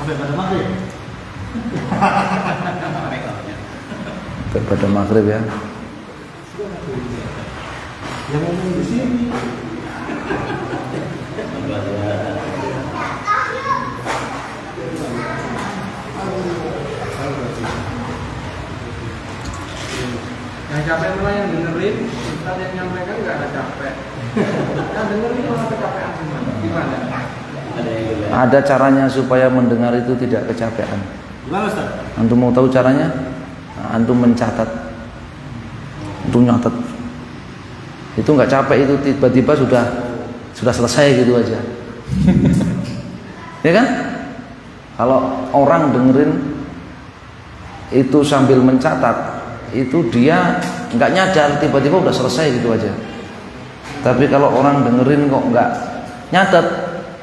Sampai pada maghrib. Sampai pada maghrib ya. Yang ngomong di sini. Yang capek malah yang dengerin, Ustaz yang nyampaikan nggak ada capek. Yang dengerin malah kecapean semua. Gimana? Ada caranya supaya mendengar itu tidak kecapean. Gimana Ustaz? Antum mau tahu caranya? Nah, antum mencatat, antum nyatet. Itu nggak capek, itu tiba-tiba sudah selesai gitu aja. Ya kan? Kalau orang dengerin itu sambil mencatat, itu dia nggak nyadar, tiba-tiba udah selesai gitu aja. Tapi kalau orang dengerin kok nggak nyatet,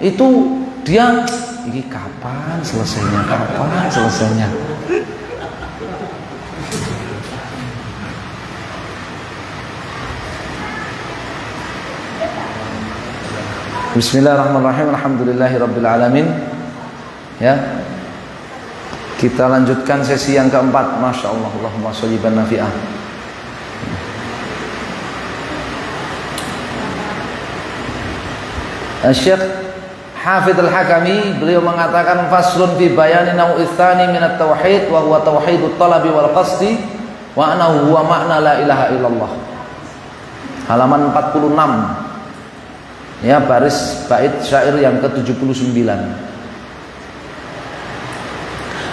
itu dia ini kapan selesainya, kapan selesainya. Bismillahirrahmanirrahim. Alhamdulillahirabbil alamin. Ya. Kita lanjutkan sesi yang keempat. Masya Allah. Allahumma sholli wa nafi'ah. Syekh Hafidz Al-Hakami beliau mengatakan faslun fi bayani nau'i tsani min at-tauhid wa huwa tauhidut talabi wal qasdi wa annahu huwa ma'na la ilaha illallah. Halaman 46. Ya, baris bait syair yang ke-79.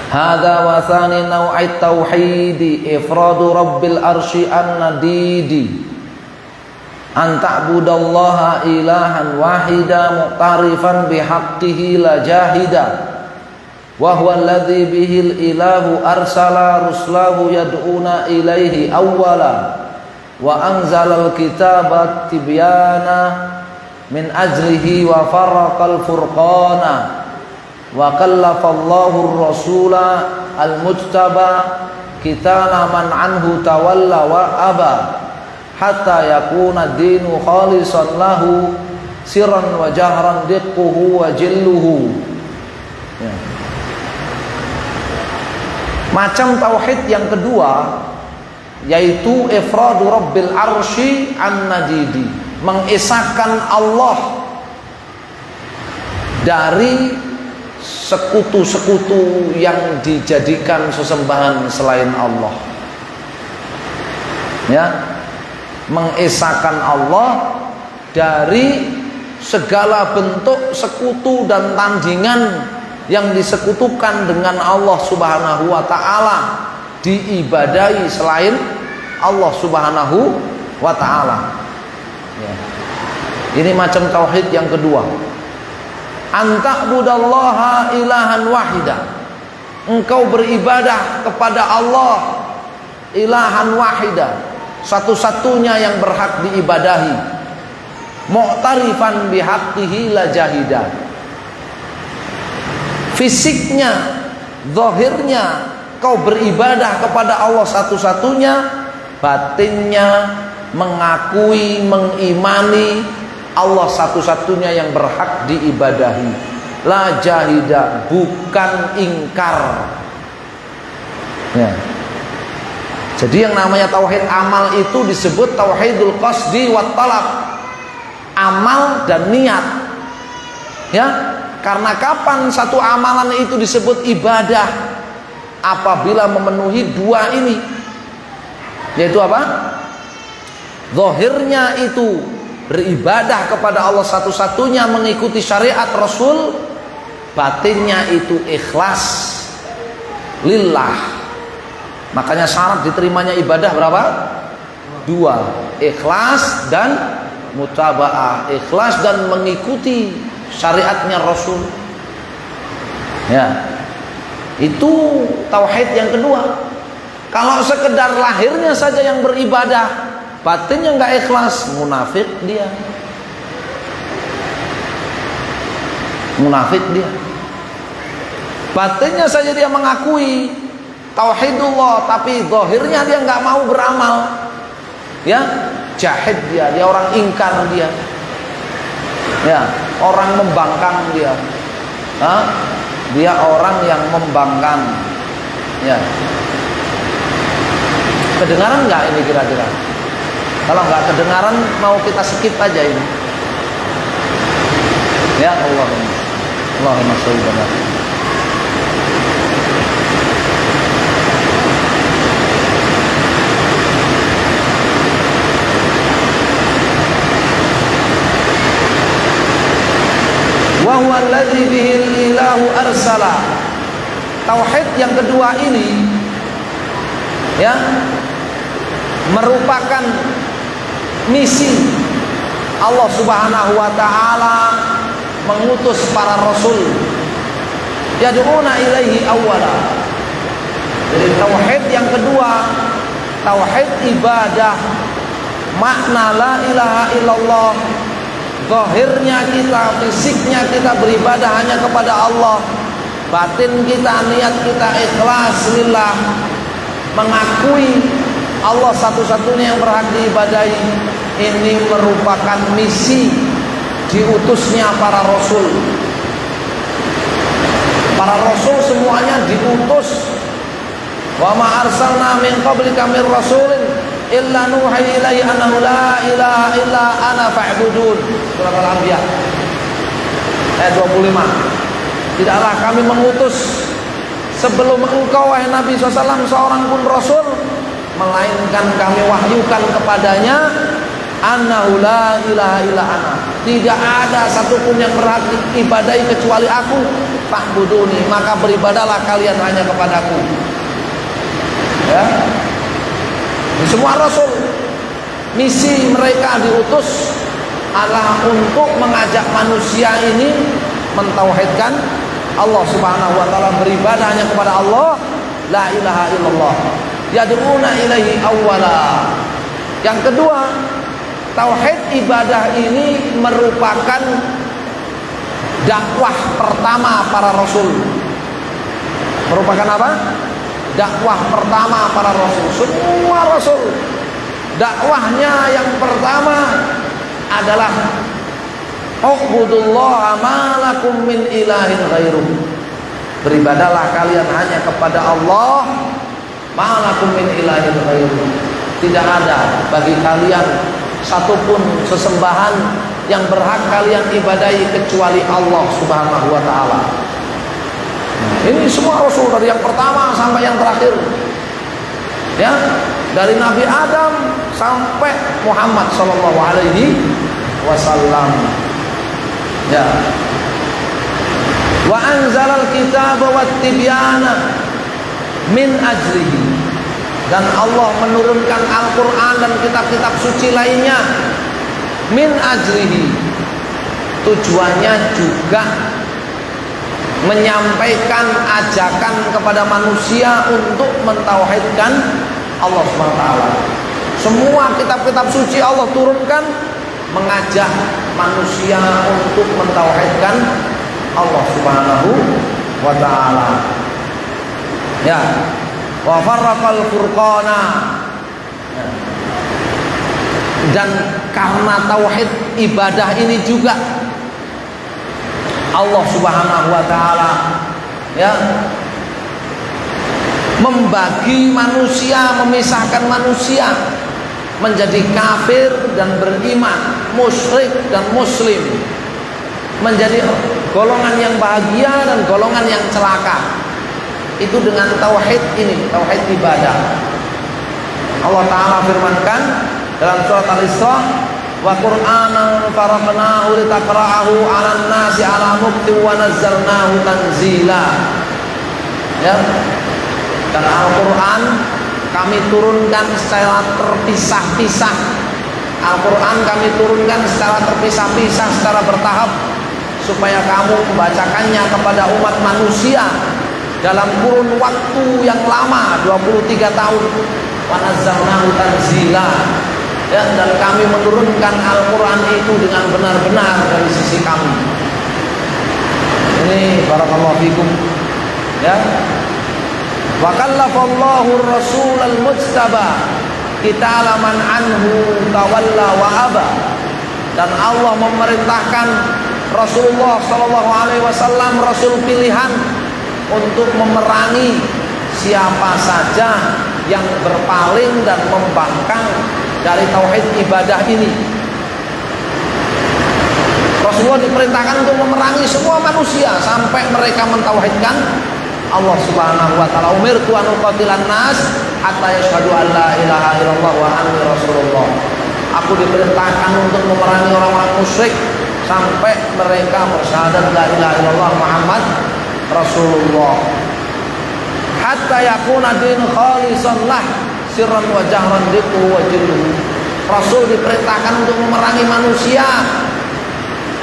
Hadza wa tsani nau'it tauhidi ifradu rabbil arsy an-nadidi an ta'budallaha ilahan wahida muqtarifan bihaqqihi la jahida wa huwa alladzi bihil ilahu arsala ruslahu yad'una ilaihi awwala wa anzalal kitaba tibyana min ajlihi wa farraqal furqana wa kallafallahu ar-rasula al-mujtaba kitana man anhu tawalla wa aba hatta yakuna dinu khalisan lahu sirran wa jahran diqquhu wa jilluhu. Ya. Macam tauhid yang kedua yaitu ifradu rabbil arsy an-nadidi, mengesahkan Allah dari sekutu-sekutu yang dijadikan sesembahan selain Allah. Ya, mengesahkan Allah dari segala bentuk sekutu dan tandingan yang disekutukan dengan Allah Subhanahu wa ta'ala, diibadahi selain Allah Subhanahu wa ta'ala. Ya. Ini macam tauhid yang kedua. Anta'budallaha ilahan wahida, engkau beribadah kepada Allah ilahan wahida, satu-satunya yang berhak diibadahi, mu'tarifan bihaqqihi la jahida. Fisiknya, zahirnya kau beribadah kepada Allah satu-satunya, batinnya mengakui, mengimani Allah satu-satunya yang berhak diibadahi. La jahida, bukan ingkar. Ya. Jadi yang namanya tauhid amal itu disebut tauhidul qasdi wat talab. Amal dan niat. Ya, karena kapan satu amalan itu disebut ibadah? Apabila memenuhi dua ini. Yaitu apa? Zahirnya itu beribadah kepada Allah satu-satunya, mengikuti syariat Rasul. Batinnya itu ikhlas lillah. Makanya syarat diterimanya ibadah berapa? Dua, ikhlas dan mutaba'ah. Ikhlas dan mengikuti syariatnya Rasul. Ya, itu tauhid yang kedua. Kalau sekedar lahirnya saja yang beribadah, batinnya nggak ikhlas, munafik dia. Munafik dia. Batinnya saja dia mengakui tauhidullah, tapi zahirnya dia nggak mau beramal. Ya, jahid dia orang ingkar dia. Ya, orang membangkang dia. dia orang yang membangkang. Ya. Kedengaran nggak ini kira-kira? Kalau nggak kedengaran, mau kita skip aja ini. Ya Allahumma sholli wa sallim. Wa huwa alladzi bihi ilahu arsala. Tauhid yang kedua ini ya merupakan misi Allah Subhanahu wa taala mengutus para rasul yad'una ilaihi awwala. Jadi tauhid yang kedua, tauhid ibadah, makna la ilaha illallah. Zahirnya kita, fisiknya kita beribadah hanya kepada Allah, batin kita, niat kita ikhlas lillah, mengakui Allah satu-satunya yang berhak diibadahi. Ini merupakan misi diutusnya para rasul. Para rasul semuanya diutus. Wa ma arsalna min qablika mir rasulin illa nuhi ilaihi annahu la ilaha illa ana fa'budun. Surah Al-Anbiya ayat 25. Tidaklah kami mengutus sebelum engkau wahai Nabi SAW seorang pun rasul, melainkan kami wahyukan kepadanya annahu la ilaha illa ana, tidak ada satupun yang berhak diibadahi kecuali aku, fa'buduni, maka beribadahlah kalian hanya kepadaku. Ya, semua rasul misi mereka diutus adalah untuk mengajak manusia ini mentauhidkan Allah Subhanahu wa taala, beribadah hanya kepada Allah, la ilaha illallah, yad'una ilaihi awwala. Yang kedua, tauhid ibadah ini merupakan dakwah pertama para rasul. Merupakan apa? Dakwah pertama para rasul. Semua rasul dakwahnya yang pertama adalah u'budullaha ma lakum min ilahin ghairuh. Beribadahlah kalian hanya kepada Allah, ma lakum min ilahin ghairuh. Tidak ada bagi kalian satupun sesembahan yang berhak kalian ibadahi kecuali Allah Subhanahu wa taala. Ini semua rasul dari yang pertama sampai yang terakhir. Ya, dari Nabi Adam sampai Muhammad sallallahu alaihi wasallam. Ya. Wa anzalal kitaba wat tibyana min ajlihi. Dan Allah menurunkan Al-Qur'an dan kitab-kitab suci lainnya min ajlihi. Tujuannya juga menyampaikan ajakan kepada manusia untuk mentauhidkan Allah SWT. Semua kitab-kitab suci Allah turunkan mengajak manusia untuk mentauhidkan Allah Subhanahu wa taala. Ya. Wa farraqal furqana. Dan karena tauhid ibadah ini juga Allah Subhanahu wa taala ya membagi manusia, memisahkan manusia menjadi kafir dan beriman, musyrik dan muslim, menjadi golongan yang bahagia dan golongan yang celaka. Itu dengan tauhid ini, tauhid ibadah. Allah taala firmankan dalam surat Al-Isra, wa Qur'anan faraqnahu litaqra'ahu 'alan nasi 'ala muktin wa nazzalnahu tanzila. Ya. Dan Al-Qur'an kami turunkan secara terpisah-pisah. Al-Qur'an kami turunkan secara terpisah-pisah, secara bertahap, supaya kamu membacakannya kepada umat manusia dalam kurun waktu yang lama, 23 tahun. Wa nazzalnahu tanzila. Ya, dan kami menurunkan Al-Quran itu dengan benar-benar dari sisi kami. Ini barakallahu fikum. Ya. Wa kallafallahu ar-rasul al-mujtaba qitala man anhu tawalla wa aba. Dan Allah memerintahkan Rasulullah sallallahu alaihi wasallam, rasul pilihan, untuk memerangi siapa saja yang berpaling dan membangkang dari tauhid ibadah ini. Rasulullah diperintahkan untuk memerangi semua manusia sampai mereka mentauhidkan Allah Subhanahu wa taala. Umirtu an uqatilan nas hatta yashhadu an la ilaha illallah wa anni rasulullah. Aku diperintahkan untuk memerangi orang-orang musyrik sampai mereka bersyahadat la ilaha illallah Muhammad Rasulullah. Hatta yakuna din khalisan lah sirran wa jahran diqu wa jilluhu. Rasul diperintahkan untuk memerangi manusia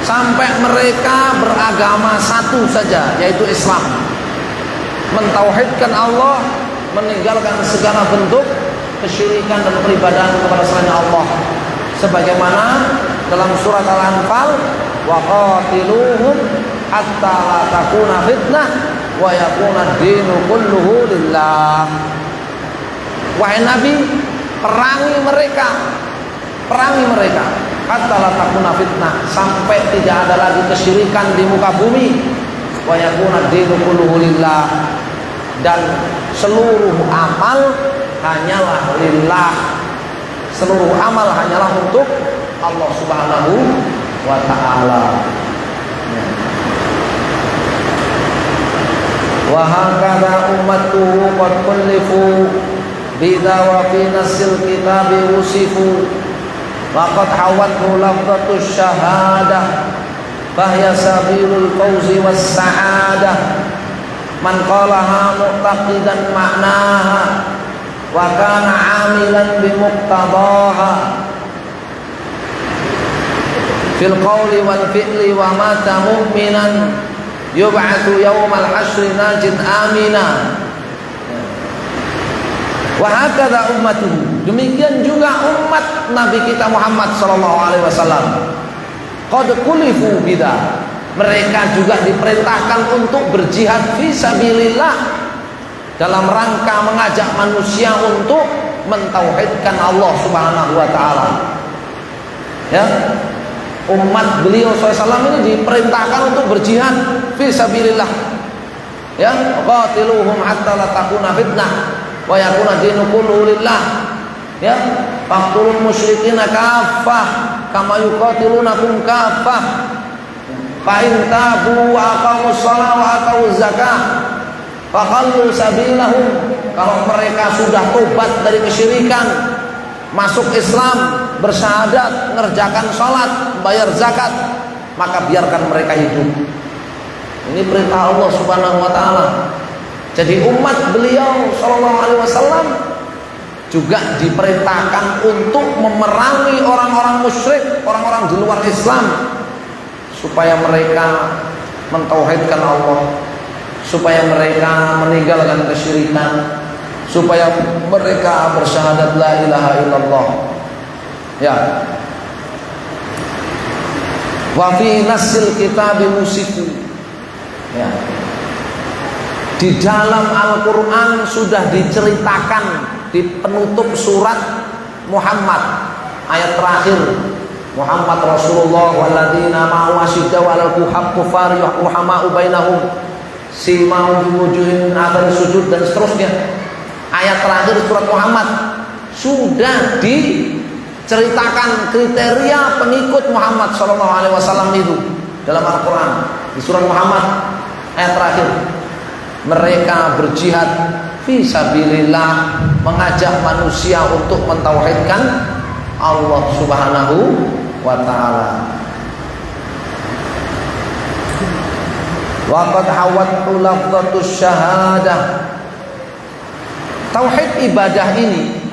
sampai mereka beragama satu saja, yaitu Islam, mentauhidkan Allah, meninggalkan segala bentuk kesyirikan dan peribadahan kepada selain Allah, sebagaimana dalam surat Al-Anfal, wa qatiluhum hatta la takuna fitnah wa yakuna ad-dinu kulluhu lillah. Wahai Nabi, perangi mereka hatta la takuna fitnah, sampai tidak ada lagi kesyirikan di muka bumi, wa yakuna ad-dinu kulluhu lillah, dan seluruh amal hanyalah lillah, seluruh amal hanyalah untuk Allah Subhanahu wa ta'ala. Wa hakadha ummatuhu qad kullifu bidha wa fi nasil kitabi usifu wa qad hawathu lafzatus syahadah bahya sabilul fawzi was sa'adah man qalaha mu'taqidan ma'naha wa kana 'amilan bi muqtadaha fil qawli wal fi'li wa mata mu'minan yub'atsu yaumal hasyri najin amina. Wa hakadha ummatuhu, demikian juga umat Nabi kita Muhammad sallallahu alaihi wasallam, qad kulifu bidah, mereka juga diperintahkan untuk berjihad fi sabilillah dalam rangka mengajak manusia untuk mentauhidkan Allah Subhanahu wa taala. Ya, umat beliau SAW ini diperintahkan untuk berjihad fi sabilillah. Ya, qatiluhum hatta la takuna fitnah wa yakuna dinu kulluhu lillah. Ya, faqtulul musyrikina kaffah kama yuqatilunakum kaffah. Fa in tabu wa aqamus shalah wa atuz zakah fakhallu sabilahum. Kalau mereka sudah tobat dari kesyirikan, masuk Islam, bersyahadat, mengerjakan sholat, bayar zakat, maka biarkan mereka hidup. Ini perintah Allah Subhanahu wa taala. Jadi umat beliau sallallahu alaihi wasallam juga diperintahkan untuk memerangi orang-orang musyrik, orang-orang di luar Islam, supaya mereka mentauhidkan Allah, supaya mereka meninggalkan kesyirikan, supaya mereka bersyahadat la ilaha illallah. Ya. Wa fi nasil kitabi musifu. Ya. Di dalam Al-Qur'an sudah diceritakan di penutup surat Muhammad, ayat terakhir, Muhammad Rasulullah walladzina ma'ahu asyiddaw 'alal kuffari ruhama'u bainahum simahum fi wujuhihim min athari sujud, dan seterusnya. Ayat terakhir surat Muhammad sudah diceritakan kriteria pengikut Muhammad SAW itu dalam Al-Quran. Di surat Muhammad ayat terakhir, mereka berjihad fi sabilillah, mengajak manusia untuk mentauhidkan Allah Subhanahu wa ta'ala. Wa qad hawathu lafzatus syahadah. Tauhid ibadah ini,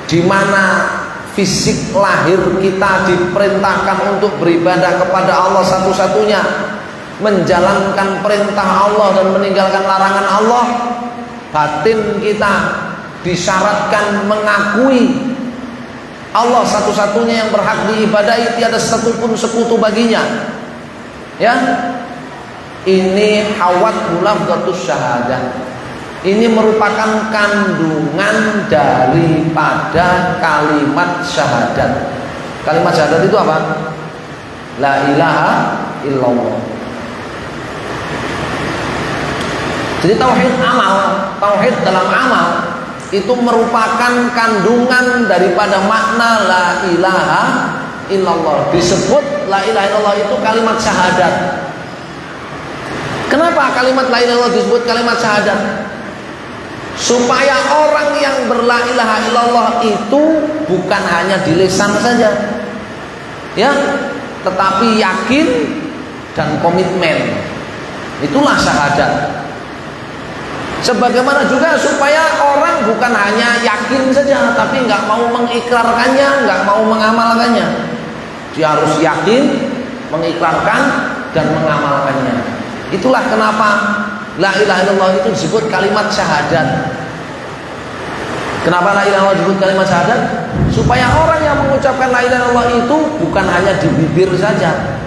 di mana fisik lahir kita diperintahkan untuk beribadah kepada Allah satu-satunya, menjalankan perintah Allah dan meninggalkan larangan Allah. Batin kita disyaratkan mengakui Allah satu-satunya yang berhak diibadahi, tiada satupun sekutu baginya. Ya, ini hawat lafzatus syahadah. Ini merupakan kandungan daripada kalimat syahadat. Kalimat syahadat itu apa? La ilaha illallah. Jadi tauhid amal, tauhid dalam amal itu merupakan kandungan daripada makna la ilaha illallah. Disebut la ilaha illallah itu kalimat syahadat. Kenapa kalimat la ilaha illallah disebut kalimat syahadat? Supaya orang yang berla ilaha illallah itu bukan hanya di lisan saja, ya, tetapi yakin dan komitmen. Itulah syahadat. Sebagaimana juga supaya orang bukan hanya yakin saja, tapi nggak mau mengikrarkannya, nggak mau mengamalkannya. Dia harus yakin, mengikrarkan, dan mengamalkannya. Itulah kenapa la ilaha illallah itu disebut kalimat syahadat. Kenapa la ilaha illallah disebut kalimat syahadat? Supaya orang yang mengucapkan la ilaha illallah itu bukan hanya di bibir saja,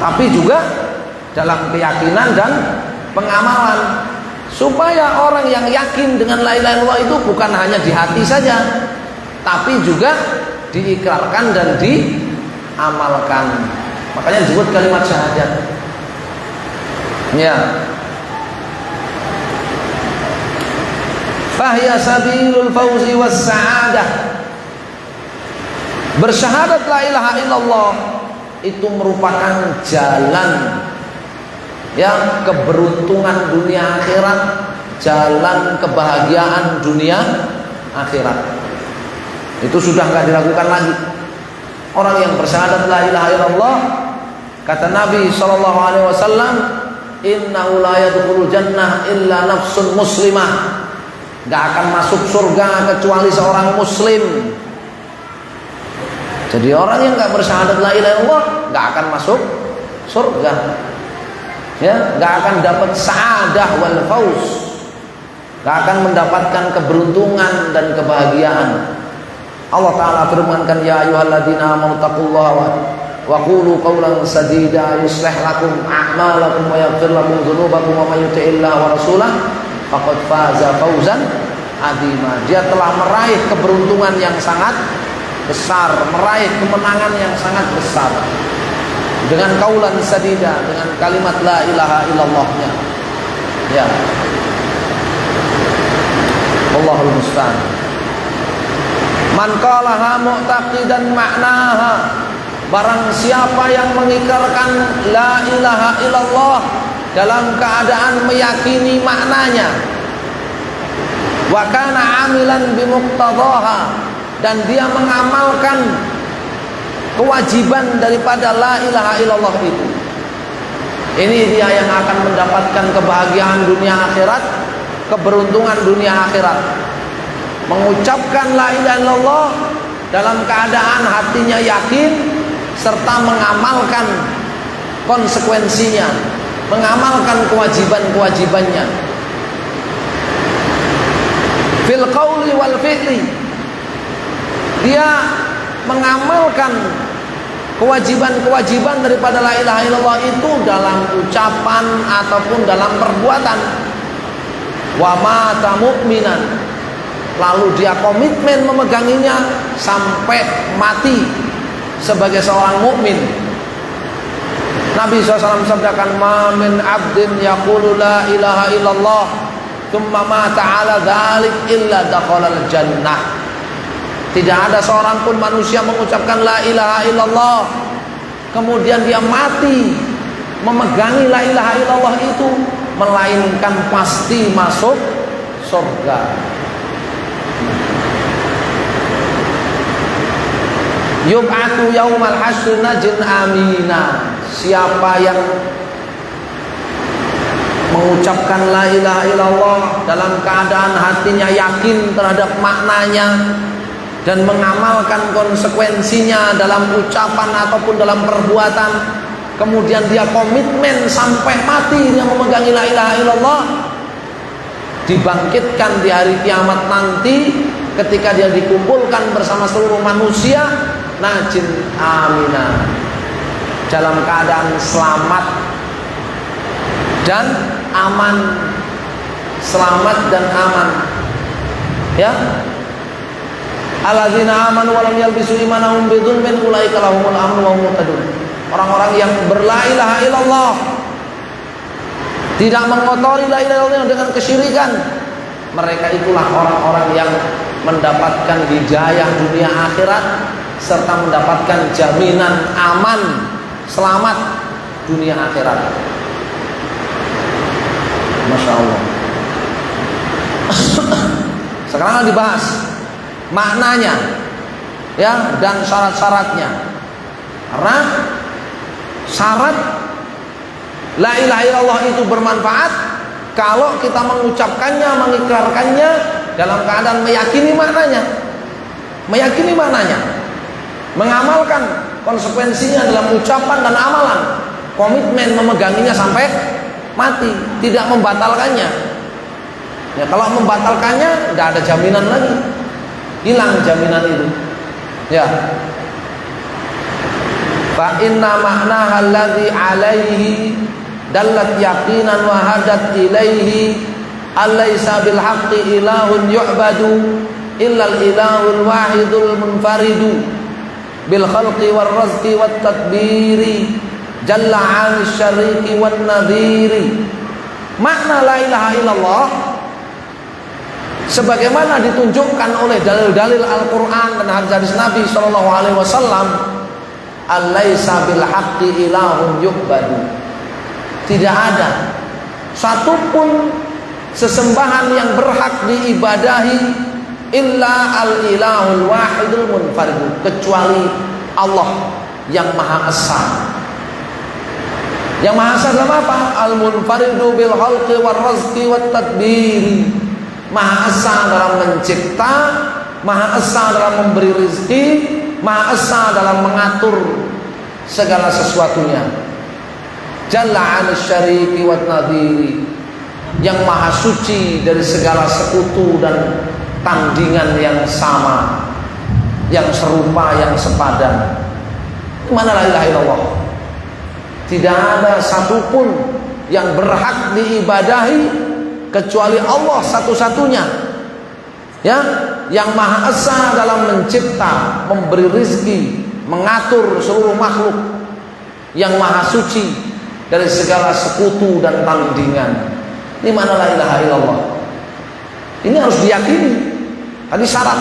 tapi juga dalam keyakinan dan pengamalan. Supaya orang yang yakin dengan la ilaha illallah itu bukan hanya di hati saja, tapi juga diikrarkan dan diamalkan. Makanya disebut kalimat syahadat. Ya. Fahiya sabilul fauzi was sa'adah. Bersyahadat la ilaha illallah itu merupakan jalan yang keberuntungan dunia akhirat, jalan kebahagiaan dunia akhirat. Itu sudah nggak diragukan lagi. Orang yang bersyahadat la ilaha illallah, kata Nabi SAW, innahu la yadkhulul jannah illa nafsun muslimah. Nggak akan masuk surga kecuali seorang muslim. Jadi orang yang nggak bersyahadat la ilaha illallah nggak akan masuk surga. Ya, nggak akan dapat sa'adah wal fauz, nggak akan mendapatkan keberuntungan dan kebahagiaan. Allah Ta'ala firmankan, ya ayyuhalladzina amanu taqullaha wa qulu qawlan sadida yuslih lakum a'malakum wa yaghfir lakum dzunubakum wa may yuti'illaha wa rasulahu faqad faza fawzan adzima. Dia telah meraih keberuntungan yang sangat besar, meraih kemenangan yang sangat besar. Dengan kaulan sadida, dengan kalimat la ilaha illallahnya. Ya. Allahul musta'an. Man qalaha mu'taqidan ma'naha. Barang siapa yang mengikrarkan la ilaha illallah dalam keadaan meyakini maknanya, wa kana 'amilan bi muqtadaha, dan dia mengamalkan kewajiban daripada la ilaha illallah itu. Ini dia yang akan mendapatkan kebahagiaan dunia akhirat, keberuntungan dunia akhirat. Mengucapkan la ilaha illallah dalam keadaan hatinya yakin serta mengamalkan konsekuensinya, mengamalkan kewajiban-kewajibannya. Fil qauli wal fi'li. Dia mengamalkan kewajiban-kewajiban daripada la ilaha illallah itu dalam ucapan ataupun dalam perbuatan. Wa mata mu'minan, lalu dia komitmen memeganginya sampai mati sebagai seorang mukmin. Nabi SAW sabdakan, ma min abdin yaqulu la ilaha illallah thumma mata ala dzalik illa dakhalal jannah. Tidak ada seorang pun manusia mengucapkan la ilaha illallah kemudian dia mati memegangi la ilaha illallah itu, melainkan pasti masuk surga. Yub'atu yaumal hasyr najin amina. Siapa yang mengucapkan la ilaha illallah dalam keadaan hatinya yakin terhadap maknanya dan mengamalkan konsekuensinya dalam ucapan ataupun dalam perbuatan, kemudian dia komitmen sampai mati dia memegangi la ilaha illallah, dibangkitkan di hari kiamat nanti ketika dia dikumpulkan bersama seluruh manusia, najin amina, dalam keadaan selamat dan aman. Selamat dan aman, ya. Alladzina amanu wa lam yalbisu imanahum bidzulmin ulaika lahumul amnu wa hum muhtadun. Orang-orang yang berla ilaha illallah tidak mengotori la ilaha illallah dengan kesyirikan, mereka itulah orang-orang yang mendapatkan hidayah dunia akhirat serta mendapatkan jaminan aman selamat dunia akhirat. Masya Allah. Sekarang dibahas maknanya ya dan syarat-syaratnya. Karena syarat la ilaha illallah itu bermanfaat kalau kita mengucapkannya, mengikrarkannya dalam keadaan meyakini maknanya, mengamalkan konsekuensinya dalam ucapan dan amalan, komitmen memeganginya sampai mati, tidak membatalkannya. Ya, kalau membatalkannya, tidak ada jaminan lagi, hilang jaminan itu. Ya. Fa inna ma'naha alladhi alaihi dallat yaqinan wa hadat ilaihi alaysa bil haqqi ilahun yu'badu illa al ilahul wahidul munfaridu bil khalqi war razqi wat tadbiri jalla 'anil syariki wan nadhiri. Makna la ilaha illallah sebagaimana ditunjukkan oleh dalil-dalil Al-Qur'an dan hadis Nabi sallallahu alaihi wasallam, alaysa bil haqqi ilahun yu'badu. Tidak ada satupun sesembahan yang berhak diibadahi illa al ilahul wahidul munfarid, kecuali Allah yang Maha Esa. Yang Maha Esa dalam apa? Al munfaridu bil khalqi war razqi wat tadbiri. Maha Esa dalam mencipta, Maha Esa dalam memberi rezeki, Maha Esa dalam mengatur segala sesuatunya. Jalla 'anil syariki wat nadhiri, yang maha suci dari segala sekutu dan tandingan yang sama, yang serupa, yang sepadan. Mana la ilaha illallah? Tidak ada satupun yang berhak diibadahi kecuali Allah satu-satunya. Ya, yang Maha Esa dalam mencipta, memberi rizki, mengatur seluruh makhluk, yang maha suci dari segala sekutu dan tandingan. Ini mana la ilaha illallah? Ini harus diyakini. Tadi syarat,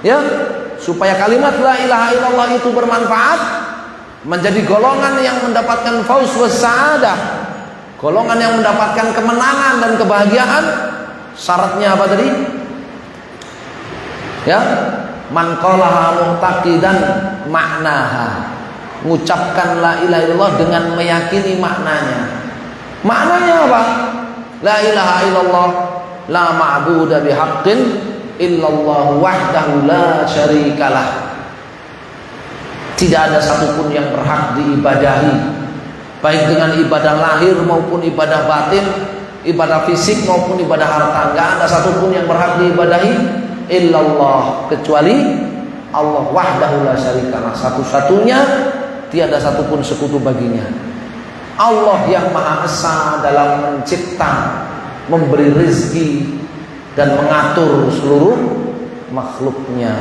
ya, supaya kalimat la ilaha illallah itu bermanfaat, menjadi golongan yang mendapatkan fauz was sa'adah, golongan yang mendapatkan kemenangan dan kebahagiaan. Syaratnya apa tadi? Ya, man qalaha mu'taqidan maknaha, mengucapkan la ilaha illallah dengan meyakini maknanya. Maknanya apa? La ilaha illallah la ma'budu bihaqqin illallah wahdahu la syarikalah. Tidak ada satupun yang berhak diibadahi, baik dengan ibadah lahir maupun ibadah batin, ibadah fisik maupun ibadah harta. Tidak ada satupun yang berhak diibadahi illallah, kecuali Allah wahdahu la syarikalah, satu-satunya, tiada satupun sekutu baginya. Allah yang Maha Esa dalam mencipta, memberi rezeki dan mengatur seluruh makhluknya.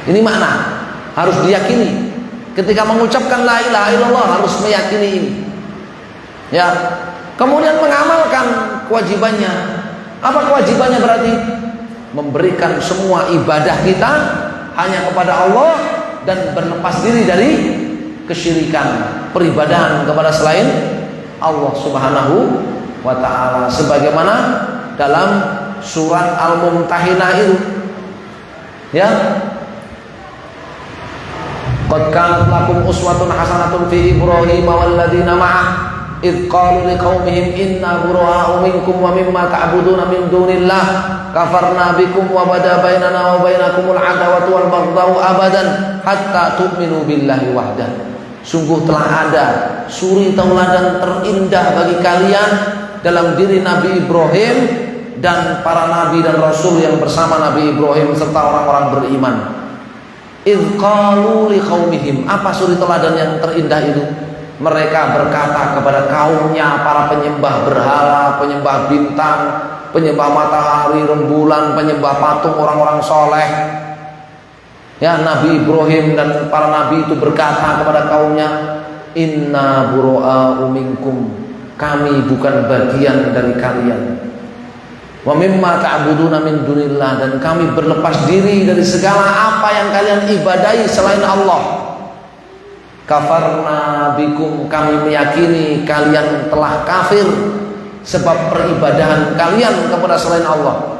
Ini makna harus diyakini. Ketika mengucapkan la ilaha illallah harus meyakini ini. Ya. Kemudian mengamalkan kewajibannya. Apa kewajibannya berarti? Memberikan semua ibadah kita hanya kepada Allah dan berlepas diri dari kesyirikan, peribadahan kepada selain Allah Subhanahu wa ta'ala, sebagaimana dalam surat Al-Mumtahinah itu. Ya, qad kanat lakum uswatun hasanatun fi Ibrahim wal ladzina ma'ah id qalu liqaumihim inna bura'u minkum wa mimma ta'buduna min dunillah kafarna bikum wa bada bainana wa bainakumul adawatu wal baghdau abadan hatta tu'minu billahi wahdah. Sungguh telah ada suri tauladan terindah bagi kalian dalam diri Nabi Ibrahim dan para nabi dan rasul yang bersama Nabi Ibrahim serta orang-orang beriman. Idh qalu liqaumihim, apa suri teladan yang terindah itu? Mereka berkata kepada kaumnya, para penyembah berhala, penyembah bintang, penyembah matahari, rembulan, penyembah patung, orang-orang soleh. Ya, Nabi Ibrahim dan para nabi itu berkata kepada kaumnya, inna bura'u minkum, kami bukan bagian dari kalian. Wa mimma ta'buduna min dunillah, dan kami berlepas diri dari segala apa yang kalian ibadahi selain Allah. Kafarna bikum, kami meyakini kalian telah kafir sebab peribadahan kalian kepada selain Allah.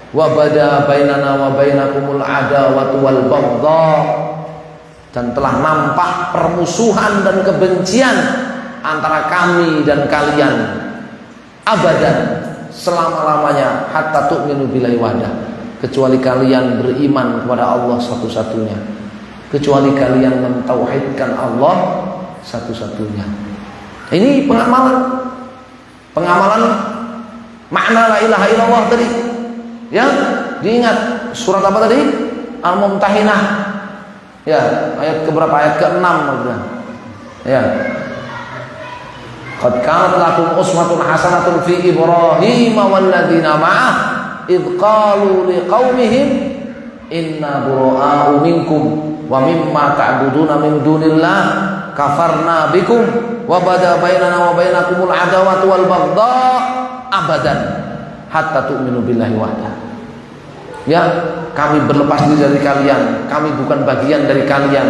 Wa bada bainana wa bainakumul adawatu wal baghdha, dan telah nampak permusuhan dan kebencian antara kami dan kalian abadan, selama-lamanya, hatta tu'minu billahi wahdah, kecuali kalian beriman kepada Allah satu-satunya, kecuali kalian mentauhidkan Allah satu-satunya. Ini pengamalan makna la ilaha illallah tadi. Ya, diingat surat apa tadi? Al-Mumtahinah. Ya, ayat keberapa? Ayat ke-6 maksudnya. Ya. Qad kanat lakum uswatun hasanatun fi Ibrahim walladzina ma'ah idz qalu liqaumihim inna bura'a'u minkum wa mimma ta'buduna min dunillah kafarna bikum wa bada bainana wa bainakumul adawatu wal baghdha abadan hatta tu'minu billahi wahdah. Ya, kami berlepas diri dari kalian, kami bukan bagian dari kalian.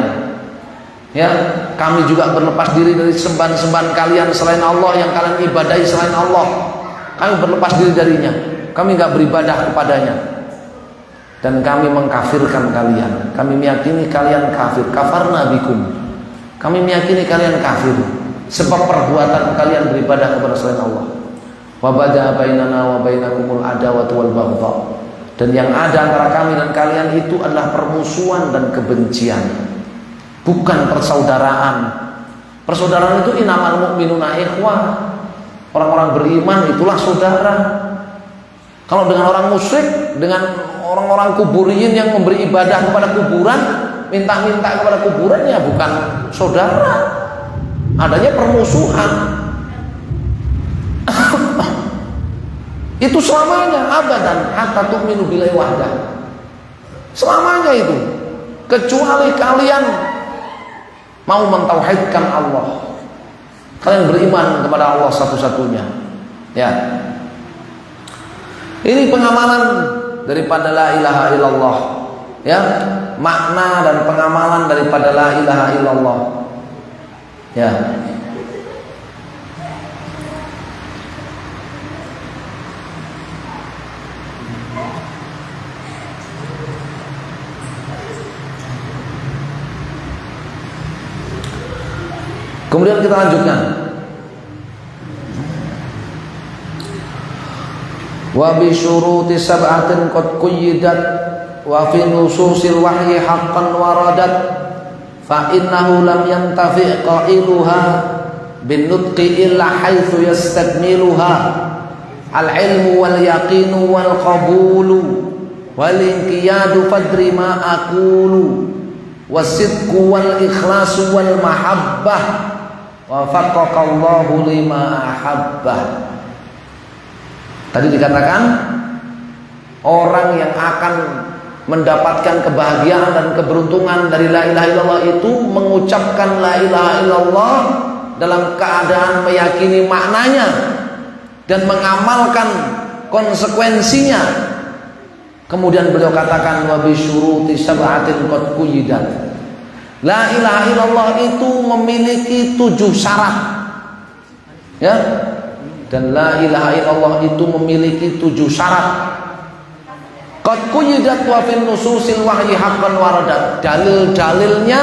Ya, kami juga berlepas diri dari sembahan-sembahan kalian selain Allah yang kalian ibadahi selain Allah. Kami berlepas diri darinya. Kami enggak beribadah kepadanya. Dan kami mengkafirkan kalian. Kami meyakini kalian kafir. Kafarna bikum. Kami meyakini kalian kafir sebab perbuatan kalian beribadah kepada selain Allah. Wa bada bainana wa bainakumul adawatu wal baghdha. Dan yang ada antara kami dan kalian itu adalah permusuhan dan kebencian, bukan persaudaraan. Persaudaraan itu innamal mu'minuna ikhwah. Orang-orang beriman itulah saudara. Kalau dengan orang musyrik, dengan orang-orang kuburiyin yang memberi ibadah kepada kuburan, minta-minta kepada kuburan, ya bukan saudara. Adanya permusuhan. Itu selamanya, abadan hatta tu'minu billahi wahdah. Selamanya itu, kecuali kalian mau mentauhidkan Allah, kalian beriman kepada Allah satu-satunya. Ya, ini pengamalan daripada la ilaha illallah. Ya, makna dan pengamalan daripada la ilaha illallah. Ya. Kemudian kita lanjutkan. Wa bi syuruti sab'atin qad quyyidat wa fi nususil wahyi haqqan waradat fa innahu lam yantafi' qailuha bin nutqi illa haitsu yastakmiluha al-ilmu wal yaqinu wal qabulu wal inqiyadu fadri ma aqulu wasidqu wal ikhlasu wal mahabbah wafaqaqallahu lima ahabbah. Tadi dikatakan orang yang akan mendapatkan kebahagiaan dan keberuntungan dari la ilaha illallah itu mengucapkan la ilaha illallah dalam keadaan meyakini maknanya dan mengamalkan konsekuensinya. Kemudian beliau katakan wa bi syuruti sab'atin qad quyyidat. La ilaha illallah itu memiliki 7 syarat. Ya. Dan la ilaha illallah itu memiliki 7 syarat. Qad quyyidat wa fin nususil wahyi haqqan waradat. Dalil-dalilnya,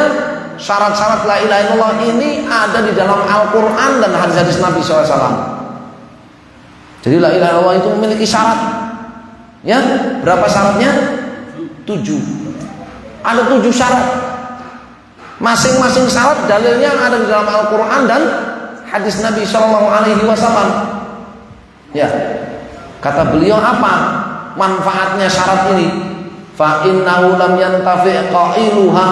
syarat-syarat la ilaha illallah ini ada di dalam Al-Qur'an dan hadis-hadis Nabi SAW. Jadi la ilaha illallah itu memiliki syarat. Ya, berapa syaratnya? 7. Ada 7 syarat. Masing-masing syarat dalilnya ada di dalam Al-Quran dan hadis Nabi SAW. Ya, kata beliau apa manfaatnya syarat ini? Fa innahu lam yantafi' qailuha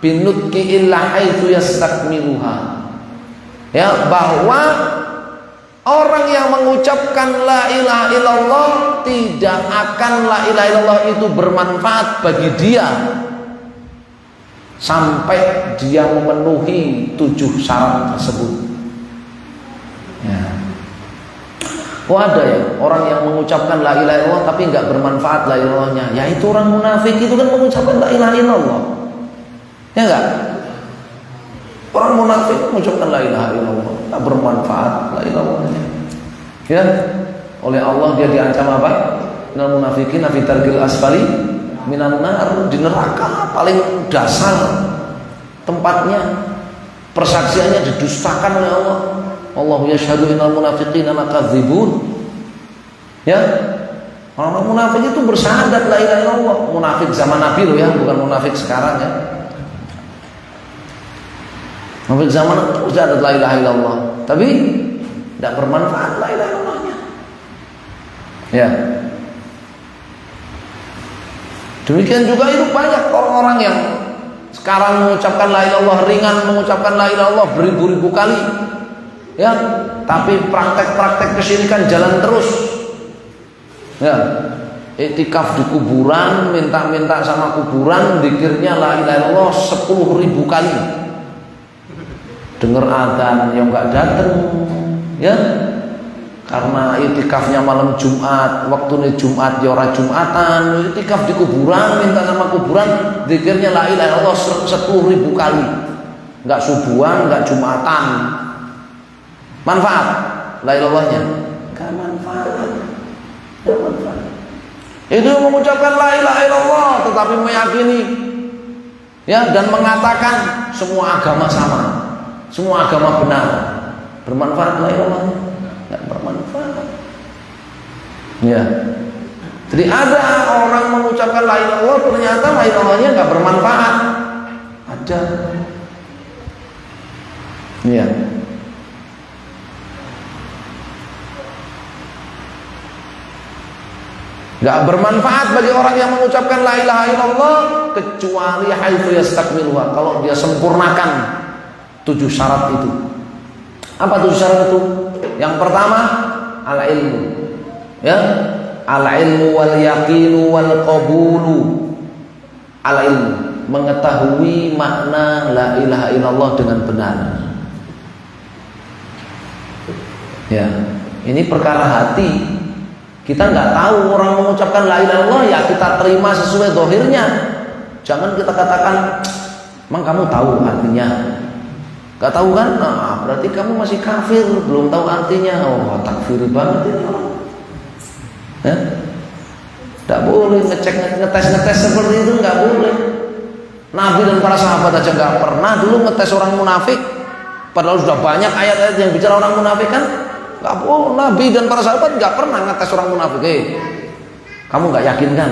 binutqi illa haitsu yastakmiluha. Ya, bahwa orang yang mengucapkan la ilaha illallah tidak akan la ilaha illallah itu bermanfaat bagi dia sampai dia memenuhi 7 syarat tersebut. Ya. Oh ada ya orang yang mengucapkan la ilaha illallah tapi nggak bermanfaat la ilahnya. Ya itu orang munafik itu kan mengucapkan la ilaha illallah. Ya enggak? Orang munafik mengucapkan la ilaha illallah nggak bermanfaat la ilahnya. Ya oleh Allah dia diancam apa? Minal munafikin fi tarkil asfali minan nar, di neraka paling dasar tempatnya, persaksiannya didustakan oleh Allah. Allahu yashhadu innal munafiqina lakadzibun. Ya. Orang munafik itu bersyahadat la ilaha illallah. Munafik zaman Nabi loh ya, bukan munafik sekarang ya. Munafik zaman itu bersyahadat la ilaha illallah, tapi tidak bermanfaat la ilaha illallahnya. Ya. Demikian juga itu banyak orang-orang yang sekarang mengucapkan la ilaha illallah ringan, mengucapkan la ilaha illallah beribu-ribu kali. Ya, tapi praktek-praktek kesyirikan jalan terus. Ya, iktikaf di kuburan, minta-minta sama kuburan, zikirnya la ilaha illallah 10.000 kali. Dengar adzan yang enggak datang, ya. Karena iktikafnya malam Jumat, waktunya Jumat ya ora Jumatan, iktikaf di kuburan, minta sama kuburan, zikirnya la ilaha illallah 10.000 kali. Enggak subuhan, enggak Jumatan. Manfaat la ilahnya enggak manfaat. Itu mengucapkan la ilaha illallah tetapi meyakini ya dan mengatakan semua agama sama, semua agama benar. Bermanfaat la ilahnya enggak bermanfaat. Ya. Jadi ada orang mengucapkan la ilaha illallah ternyata la ilahnya enggak bermanfaat. Ada. Ya. Gak bermanfaat bagi orang yang mengucapkan la ilaha illallah kecuali haitsu yastakmiluha, kalau dia sempurnakan 7 syarat itu. Apa 7 syarat itu? Yang pertama al ilmu, ya, al ilmu wal yaqinu wal qabulu. Al ilmu, mengetahui makna la ilaha illallah dengan benar. Ya, ini perkara hati. Kita nggak tahu orang mengucapkan la ilaha illallah ya kita terima sesuai zahirnya. Jangan kita katakan, "Mang kamu tahu artinya?" Gak tahu kan? Nah, berarti kamu masih kafir, belum tahu artinya. Oh, takfir banget ini orang. Ya? Tidak boleh ngetes seperti itu, nggak boleh. Nabi dan para sahabat aja nggak pernah dulu ngetes orang munafik. Padahal sudah banyak ayat-ayat yang bicara orang munafik kan. Nggak boleh. Nabi dan para sahabat nggak pernah ngetes orang munafik. Kamu nggak yakin kan?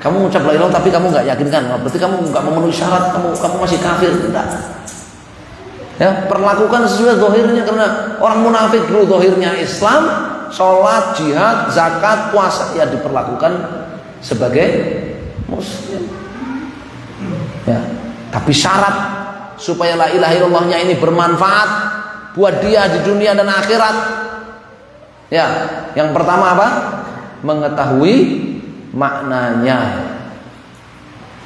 Kamu ucap la ilaha tapi kamu nggak yakin kan? Berarti kamu nggak memenuhi syarat. Kamu masih kafir. Tidak. Ya, perlakukan sesuai zahirnya, karena orang munafik dulu zahirnya Islam, sholat, jihad, zakat, puasa, ya diperlakukan sebagai muslim. Ya, tapi syarat supaya la ilaha illallahnya ini bermanfaat buat dia di dunia dan akhirat. Ya, yang pertama apa? Mengetahui maknanya.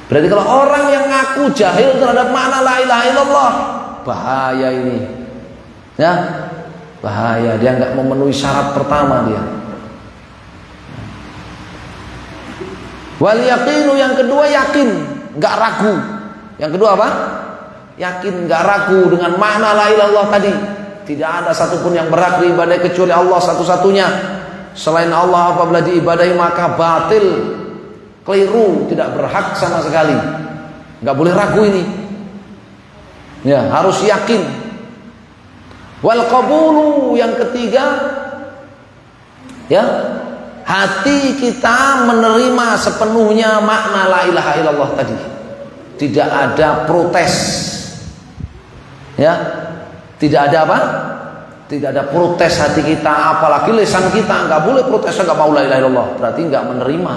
Berarti kalau orang yang ngaku jahil terhadap makna la ilaha illallah, bahaya ini, ya, bahaya. Dia nggak memenuhi syarat pertama dia. Wal yaqinu, yang kedua yakin, nggak ragu. Yang kedua apa? Yakin, nggak ragu dengan makna la ilaha illallah tadi. Tidak ada satupun yang berhak diibadahi kecuali Allah satu-satunya. Selain Allah apabila diibadahi maka batil, keliru, tidak berhak sama sekali. Nggak boleh ragu ini. Ya, harus yakin. Wal qabulu, yang ketiga, ya, hati kita menerima sepenuhnya makna la ilaha illallah tadi. Tidak ada protes. Ya, tidak ada apa? Tidak ada protes hati kita, apalagi lisan kita nggak boleh protes, nggak mau la ilaha illallah, berarti nggak menerima.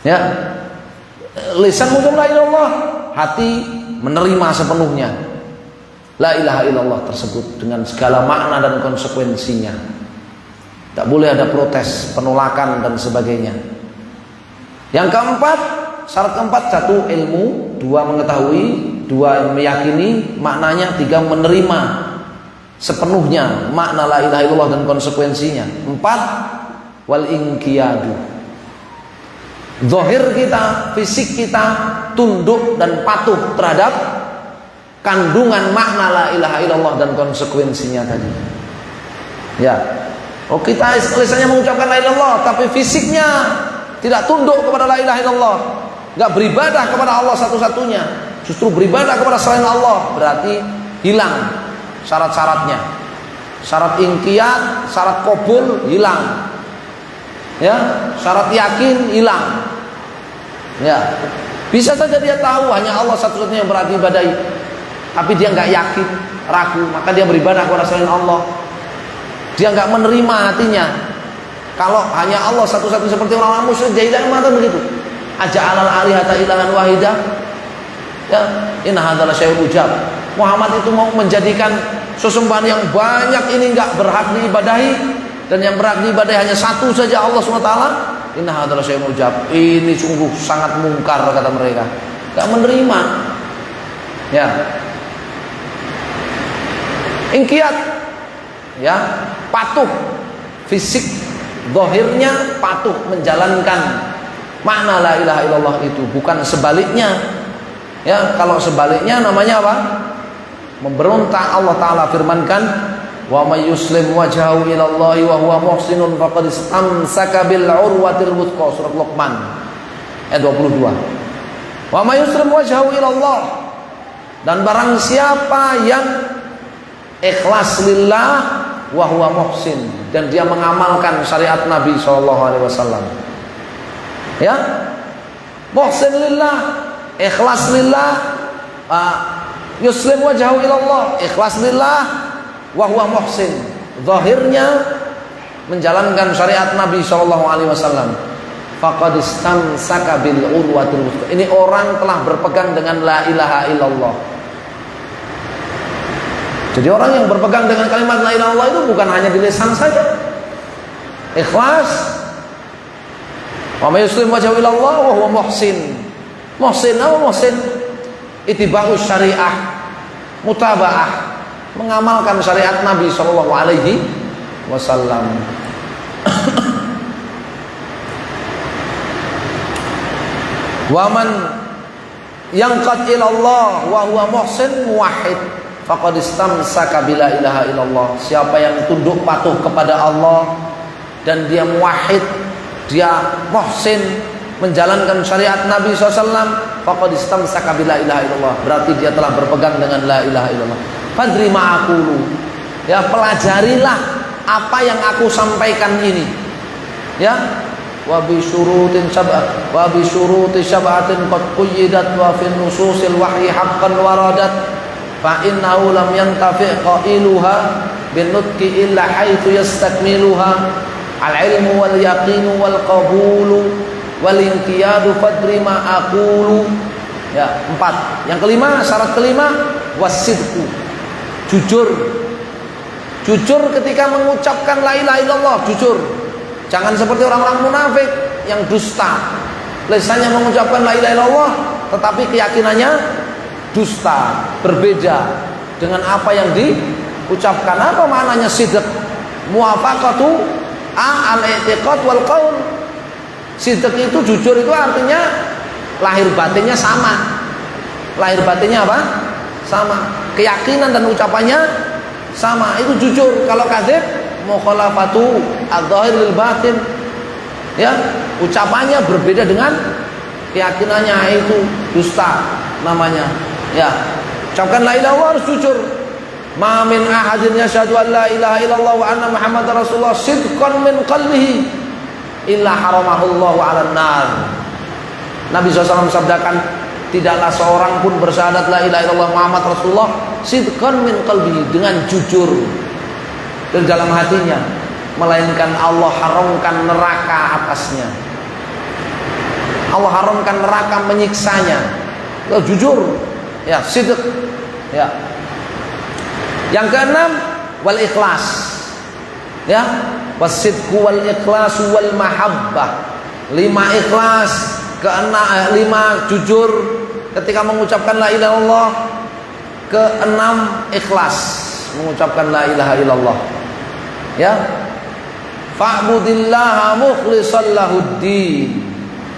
Ya, lisan mengucap la ilaha illallah, hati menerima sepenuhnya la ilaha illallah tersebut dengan segala makna dan konsekuensinya. Tak boleh ada protes, penolakan dan sebagainya. Yang keempat, syarat keempat, satu ilmu, dua mengetahui, dua meyakini maknanya, tiga menerima sepenuhnya makna la ilaha illallah dan konsekuensinya. 4, wal inqiyadu. Zahir kita, fisik kita tunduk dan patuh terhadap kandungan makna la ilaha illallah dan konsekuensinya tadi. Ya. Oh, kita lisannya mengucapkan la ilaha illallah tapi fisiknya tidak tunduk kepada la ilaha illallah, enggak beribadah kepada Allah satu-satunya, justru beribadah kepada selain Allah, berarti hilang syarat-syaratnya. Syarat inqiyad, syarat qabul hilang. Ya, syarat yakin hilang. Ya. Bisa saja dia tahu hanya Allah satu-satunya yang berhak diibadahi, tapi dia enggak yakin, ragu, maka dia beribadah kepada selain Allah. Dia enggak menerima hatinya. Kalau hanya Allah satu-satunya seperti orang-orang musyrik jahilah mengatakan begitu. Aja'alal alihata ilahan wahidah. Ya, inna hadzal syai'un ujab. Muhammad itu mau menjadikan sesembahan yang banyak ini enggak berhak diibadahi, dan yang berhak diibadahi hanya satu saja, Allah SWT. Inna hadzal syai'un ujab. Ini sungguh sangat mungkar kata mereka. Enggak menerima. Ya. Inqiyad. Ya, patuh fisik, zahirnya patuh menjalankan makna la ilaha illallah itu, bukan sebaliknya. Ya, kalau sebaliknya namanya apa? Memberontak. Allah Ta'ala firmankan, wa may yuslim wajhahu ilallahi wa huwa muhsinun faqad istamsaka bil urwatil wuthqa, surat Luqman ayat 22. Wa may yuslim wajhahu ilallah, dan barang siapa yang ikhlas lillah wa huwa muhsin, dan dia mengamalkan syariat Nabi SAW. Ya, muhsin lillah, ikhlas lillah, yuslim wajhahu ilallah, ikhlas lillah wa huwa muhsin, zahirnya menjalankan syariat Nabi SAW. Faqad istamsaka bil urwatil wuthqa, ini orang telah berpegang dengan la ilaha illallah. Jadi orang yang berpegang dengan kalimat la ilaha illallah itu bukan hanya di lisan saja, ikhlas. Wa may yuslim wajhahu ilallah wa huwa muhsin. Muhsin apa muhsin? Ittiba'us syariah, mutaba'ah, mengamalkan syariat Nabi sallallahu alaihi wasallam. Wa man yanqad ilallah wa huwa muhsin muwahhid faqad istamsaka bila ilaha illallah. Siapa yang tunduk patuh kepada Allah dan dia muwahhid, dia muhsin, menjalankan syariat Nabi SAW, faqad istamsaka bila ilaha illallah, berarti dia telah berpegang dengan la ilaha illallah. Fadri ma'akulu, ya, pelajarilah apa yang aku sampaikan ini. Ya, wa bi syurutin sab'at wa bi syuruti sab'atin qad quyyidat wa fi nususil wahyi haqqan waradat fa innahu lam yantafi' qailuha bin nutqi illa haitsu yastakmiluha al-ilmu wal yaqinu wal qabulu wal inqiyadu fadri ma aqulu. Ya, 4. Yang kelima, syarat kelima, wasidqu, jujur. Jujur ketika mengucapkan la ilaha illallah, jujur. Jangan seperti orang-orang munafik yang dusta. Lisannya mengucapkan la ilaha illallah tetapi keyakinannya dusta, berbeda dengan apa yang diucapkan. Apa maknanya sidq? Muwafaqatu al-i'tiqad wal qaul. Sidq itu, jujur itu artinya lahir batinnya sama. Lahir batinnya apa? Sama. Keyakinan dan ucapannya sama. Itu jujur. Kalau kadzib, mukhalafatu adz-dzahir lil batin. Ya, ucapannya berbeda dengan keyakinannya, itu dusta namanya. Ya, ucapkan la ilaha illallah harus jujur. Ma min ahadin yashhadu an la ilaha illallah wa anna muhammadar rasulullah sidqan min qalbihi illa haramahullahu 'alan nar. Nabi SAW sabdakan, tidaklah seorang pun bersyahadat la ilaha illallah Muhammad Rasulullah sidqan min qalbihi, dengan jujur dari dalam hatinya, melainkan Allah haramkan neraka atasnya. Allah haramkan neraka menyiksanya. Kalau jujur, ya, sidq. Ya. Yang keenam, wal ikhlas. Ya, wasidqu wal ikhlasu wal mahabbah. 5 ikhlas, 5 jujur ketika mengucapkan la ilaha illallah, ke-6 ikhlas. mengucapkan la ilaha illallah. Ya. Fa'budillaha mukhlishan lahuddin.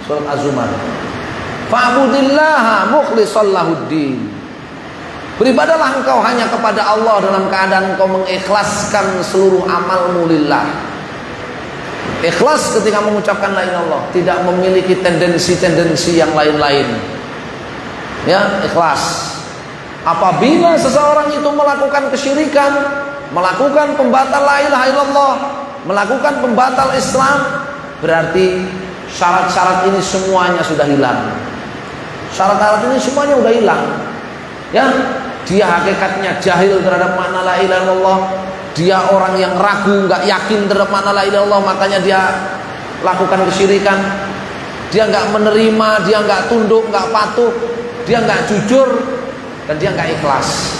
Surat Az-Zumar. Fa'budillaha mukhlishan lahuddin. Beribadahlah engkau hanya kepada Allah dalam keadaan engkau mengikhlaskan seluruh amalmu lillah. Ikhlas ketika mengucapkan la ilaha illallah, tidak memiliki tendensi-tendensi yang lain-lain. Ya, ikhlas. Apabila seseorang itu melakukan kesyirikan, melakukan pembatal la ilaha illallah, melakukan pembatal Islam, berarti syarat-syarat ini semuanya sudah hilang. Syarat-syarat ini semuanya sudah hilang. Ya, dia hakikatnya jahil terhadap makna la ilaha illallah. Dia orang yang ragu, nggak yakin terhadap makna la ilaha illallah, makanya dia lakukan kesyirikan. Dia nggak menerima, dia nggak tunduk, nggak patuh, dia nggak jujur, dan dia nggak ikhlas.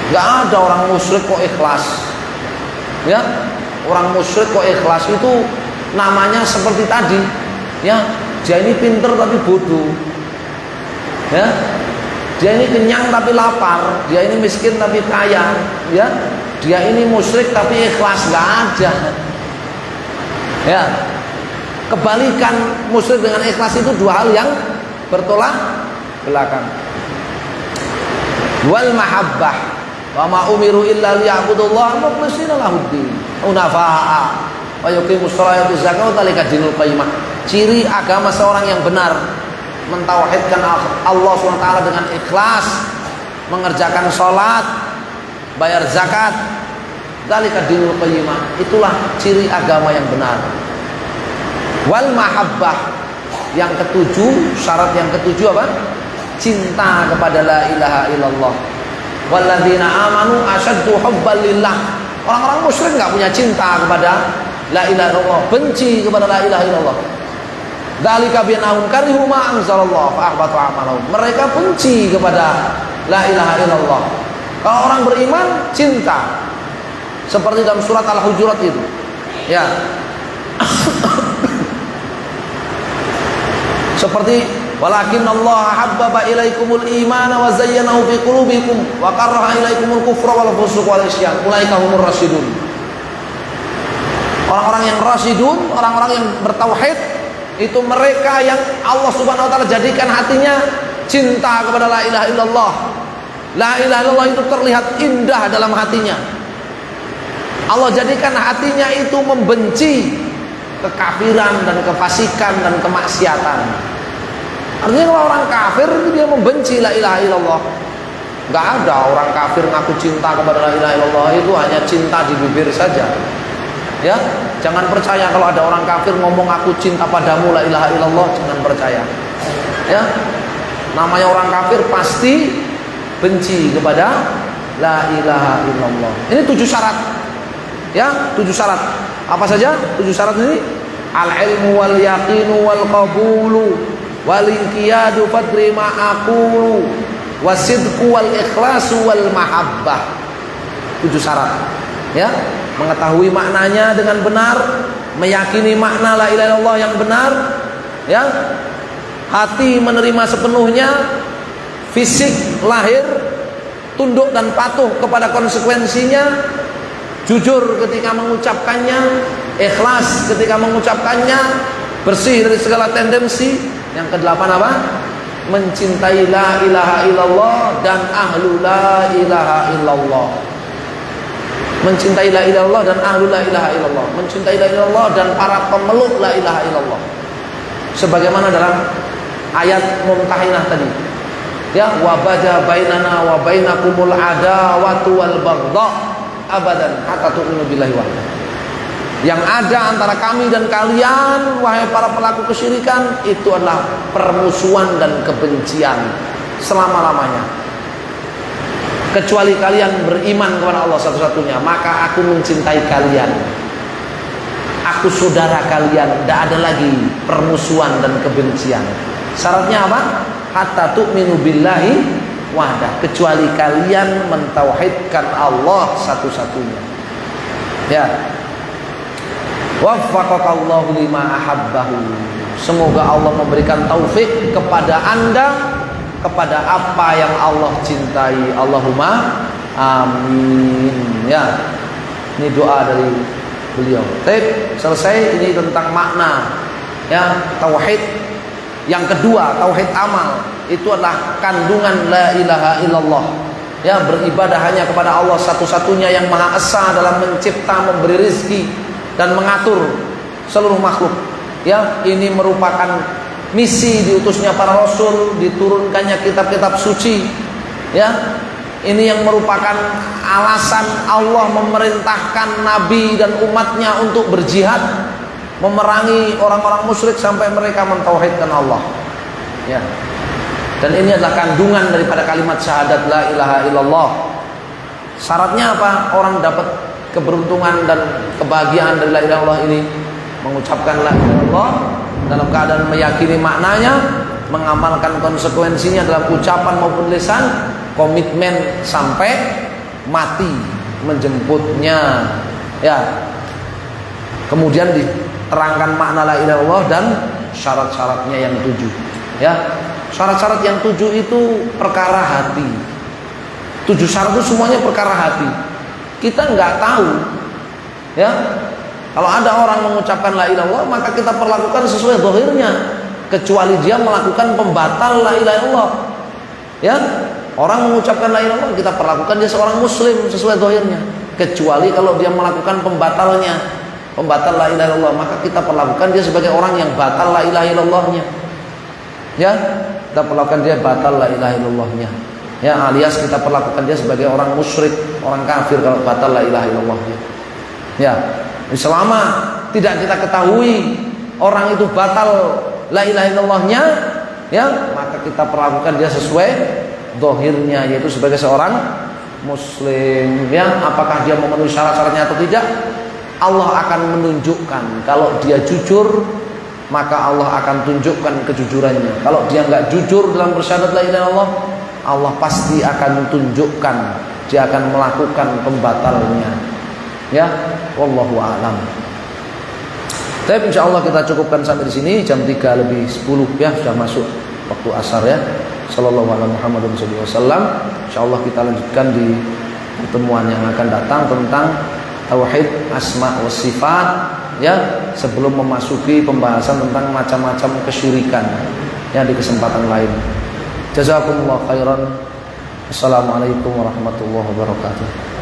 Nggak ada orang musyrik kok ikhlas. Ya, orang musyrik kok ikhlas itu namanya seperti tadi. Ya, dia ini pinter tapi bodoh. Ya, dia ini kenyang tapi lapar, dia ini miskin tapi kaya, ya. Dia ini musyrik tapi ikhlas, nggak ada. Ya. Kebalikan musyrik dengan ikhlas itu dua hal yang bertolak belakang. Wal mahabbah wa ma umiru illa liya'budullaha mukhlishina lahuddin hunafa'a wa yuqimus sholata wa zakata dzalika dinul qayyimah. Ciri agama seorang yang benar mentauhidkan Allah SWT dengan ikhlas, mengerjakan sholat, bayar zakat, dzalika dinul qayyimah. Itulah ciri agama yang benar. Wal mahabbah, yang ketujuh, syarat yang ketujuh apa? Cinta kepada la ilaha illallah. Walladzina amanu asyaddu hubban lillah. Orang-orang musyrik enggak punya cinta kepada la ilaha illallah, benci kepada la ilaha illallah. Dzalika bi'annahum karihu ma anzalallah fa ahbata a'malahum. Mereka benci kepada la ilaha illallah. Kalau orang beriman cinta. Seperti dalam surat Al-Hujurat itu. Ya. Seperti walakin Allah habbaba ilaikumul imana wa zayyanahu fi qulubikum wa karaha ilaikumul kufra wal fusuq wal isyan ulaika humur rasyidun. Orang-orang yang rasyidun, orang-orang yang bertauhid, itu mereka yang Allah Subhanahu wa taala jadikan hatinya cinta kepada la ilaha illallah. La ilaha illallah itu terlihat indah dalam hatinya. Allah jadikan hatinya itu membenci kekafiran dan kefasikan dan kemaksiatan. Artinya kalau orang kafir itu dia membenci la ilaha illallah. Enggak ada orang kafir ngaku cinta kepada la ilaha illallah, itu hanya cinta di bibir saja. Ya, jangan percaya kalau ada orang kafir ngomong aku cinta padamu la ilaha illallah, jangan percaya. Ya. Namanya orang kafir pasti benci kepada la ilaha illallah. Ini 7 syarat. Ya, 7 syarat. Apa saja 7 syarat ini? Al-ilmu wal yaqinu wal qabulu wal inqiyadu fadri ma aqulu wasidqu wal ikhlasu wal mahabbah. 7 syarat. Ya, mengetahui maknanya dengan benar, meyakini makna la ilaha illallah yang benar, ya. Hati menerima sepenuhnya, fisik lahir tunduk dan patuh kepada konsekuensinya, jujur ketika mengucapkannya, ikhlas ketika mengucapkannya, bersih dari segala tendensi. Yang kedelapan apa? Mencintai la ilaha illallah dan ahlu la ilaha illallah. Mencintai la ilaha illallah dan ahlu la ilaha illallah. Mencintai la ilaha illallah dan para pemeluk la ilaha illallah. Sebagaimana dalam ayat Mumtahinah tadi. Ya, wa bada bainana wa bainakumul adawatu wal baghdha abadan hatta tu'minu billahi wahdahu. Yang ada antara kami dan kalian wahai para pelaku kesyirikan itu adalah permusuhan dan kebencian selama-lamanya. Kecuali kalian beriman kepada Allah satu-satunya, maka aku mencintai kalian. Aku saudara kalian, tidak ada lagi permusuhan dan kebencian. Syaratnya apa? Hatta tu'minu billahi wahdah, kecuali kalian mentauhidkan Allah satu-satunya. Ya. Waffaqakallahu lima ahabbahu. Semoga Allah memberikan taufik kepada Anda kepada apa yang Allah cintai. Allahumma Amin. Ya, ini doa dari beliau. Baik, selesai ini tentang makna ya tauhid. Yang kedua, tauhid amal. Itu adalah kandungan la ilaha illallah. Ya, beribadah hanya kepada Allah satu-satunya yang Maha Esa dalam mencipta, memberi rizki dan mengatur seluruh makhluk. Ya, ini merupakan misi diutusnya para rasul, diturunkannya kitab-kitab suci. Ya, ini yang merupakan alasan Allah memerintahkan Nabi dan umatnya untuk berjihad, memerangi orang-orang musyrik sampai mereka mentauhidkan Allah. Ya. Dan ini adalah kandungan daripada kalimat syahadat la ilaha illallah. Syaratnya apa? Orang dapat keberuntungan dan kebahagiaan dari la ilaha illallah ini mengucapkan la ilaha illallah dalam keadaan meyakini maknanya, mengamalkan konsekuensinya dalam ucapan maupun lisan, komitmen sampai mati menjemputnya. Ya. Kemudian diterangkan makna la ilaha illallah dan syarat-syaratnya yang 7. Ya. Syarat-syarat yang 7 itu perkara hati. 7 syarat itu semuanya perkara hati. Kita nggak tahu. Ya. Kalau ada orang mengucapkan la ilaha illallah, maka kita perlakukan sesuai zahirnya, kecuali dia melakukan pembatal la ilaha illallah. Ya. Orang mengucapkan la ilaha illallah, kita perlakukan dia seorang muslim sesuai zahirnya, kecuali kalau dia melakukan pembatalnya, pembatal la ilaha illallah, maka kita perlakukan dia sebagai orang yang batal la ilaha illallahnya. Ya, kita perlakukan dia batal la ilaha illallahnya. Ya, alias kita perlakukan dia sebagai orang musyrik, orang kafir kalau batal la ilaha illallahnya. Ya, selama tidak kita ketahui orang itu batal la ilaha illallahnya, ya, maka kita perlakukan dia sesuai zahirnya, yaitu sebagai seorang muslim. Ya, apakah dia memenuhi syarat-syaratnya atau tidak? Allah akan menunjukkan. Kalau dia jujur, maka Allah akan tunjukkan kejujurannya. Kalau dia nggak jujur dalam bersyahadat la ilaha illallah, Allah pasti akan tunjukkan, dia akan melakukan pembatalnya. Ya, wallahu a'lam. Tapi insyaallah kita cukupkan sampai di sini. Jam 3:10 ya, sudah masuk waktu asar ya. Sallallahu alaihi wasallam. Insyaallah kita lanjutkan di pertemuan yang akan datang tentang tauhid asma wa sifat, ya, sebelum memasuki pembahasan tentang macam-macam kesyirikan ya di kesempatan lain. Jazakumullah khairan. Assalamualaikum warahmatullahi wabarakatuh.